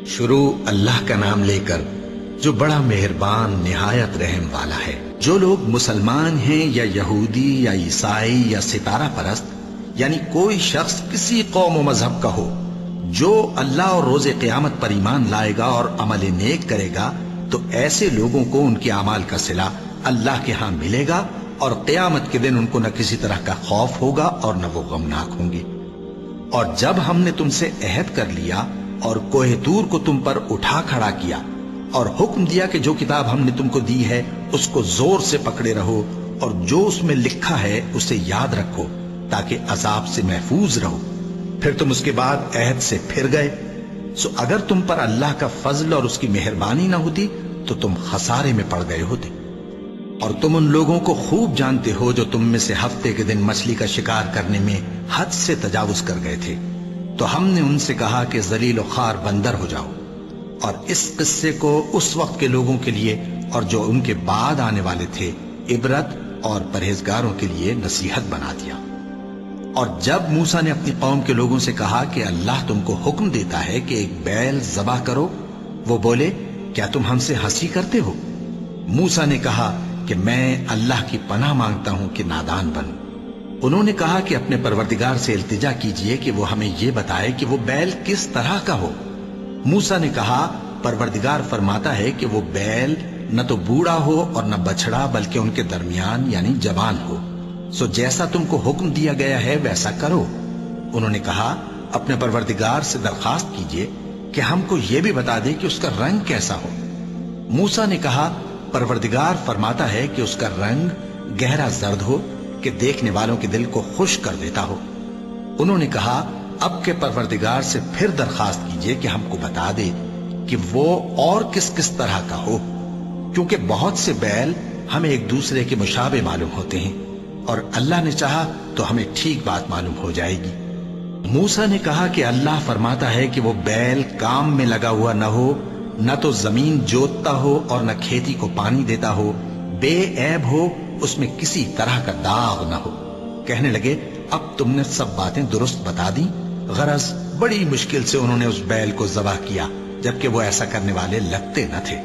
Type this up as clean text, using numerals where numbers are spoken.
شروع اللہ کا نام لے کر جو بڑا مہربان نہایت رحم والا ہے۔ جو لوگ مسلمان ہیں یا یہودی یا عیسائی یا ستارہ پرست، یعنی کوئی شخص کسی قوم و مذہب کا ہو، جو اللہ اور روز قیامت پر ایمان لائے گا اور عمل نیک کرے گا تو ایسے لوگوں کو ان کے اعمال کا صلہ اللہ کے ہاں ملے گا، اور قیامت کے دن ان کو نہ کسی طرح کا خوف ہوگا اور نہ وہ غمناک ہوں گے۔ اور جب ہم نے تم سے عہد کر لیا اور کوہ طور کو تم پر اٹھا کھڑا کیا اور حکم دیا کہ جو کتاب ہم نے تم کو دی ہے اس کو زور سے پکڑے رہو اور جو اس میں لکھا ہے اسے یاد رکھو تاکہ عذاب سے محفوظ رہو، پھر تم اس کے بعد عہد سے پھر گئے، سو اگر تم پر اللہ کا فضل اور اس کی مہربانی نہ ہوتی تو تم خسارے میں پڑ گئے ہوتے۔ اور تم ان لوگوں کو خوب جانتے ہو جو تم میں سے ہفتے کے دن مچھلی کا شکار کرنے میں حد سے تجاوز کر گئے تھے، تو ہم نے ان سے کہا کہ ذلیل و خوار بندر ہو جاؤ، اور اس قصے کو اس وقت کے لوگوں کے لیے اور جو ان کے بعد آنے والے تھے عبرت اور پرہیزگاروں کے لیے نصیحت بنا دیا۔ اور جب موسیٰ نے اپنی قوم کے لوگوں سے کہا کہ اللہ تم کو حکم دیتا ہے کہ ایک بیل ذبح کرو، وہ بولے کیا تم ہم سے ہنسی کرتے ہو؟ موسیٰ نے کہا کہ میں اللہ کی پناہ مانگتا ہوں کہ نادان بنوں۔ انہوں نے کہا کہ اپنے پروردگار سے التجا کیجئے کہ وہ ہمیں یہ بتائے کہ وہ بیل کس طرح کا ہو۔ موسیٰ نے کہا پروردگار فرماتا ہے کہ وہ بیل نہ تو بوڑھا ہو اور نہ بچڑا بلکہ ان کے درمیان یعنی جوان ہو، سو جیسا تم کو حکم دیا گیا ہے ویسا کرو۔ انہوں نے کہا اپنے پروردگار سے درخواست کیجئے کہ ہم کو یہ بھی بتا دے کہ اس کا رنگ کیسا ہو۔ موسیٰ نے کہا پروردگار فرماتا ہے کہ اس کا رنگ گہرا زرد ہو کہ دیکھنے والوں کے دل کو خوش کر دیتا ہو۔ انہوں نے کہا اب کے پروردگار سے پھر درخواست کیجئے کہ ہم کو بتا دے کہ وہ اور کس کس طرح کا ہو، کیونکہ بہت سے بیل ہمیں ایک دوسرے کے مشابہ معلوم ہوتے ہیں، اور اللہ نے چاہا تو ہمیں ٹھیک بات معلوم ہو جائے گی۔ موسیٰ نے کہا کہ اللہ فرماتا ہے کہ وہ بیل کام میں لگا ہوا نہ ہو، نہ تو زمین جوتتا ہو اور نہ کھیتی کو پانی دیتا ہو، بے عیب ہو، اس میں کسی طرح کا داغ نہ ہو۔ کہنے لگے اب تم نے سب باتیں درست بتا دی۔ غرض بڑی مشکل سے انہوں نے اس بیل کو ذبح کیا، جبکہ وہ ایسا کرنے والے لگتے نہ تھے۔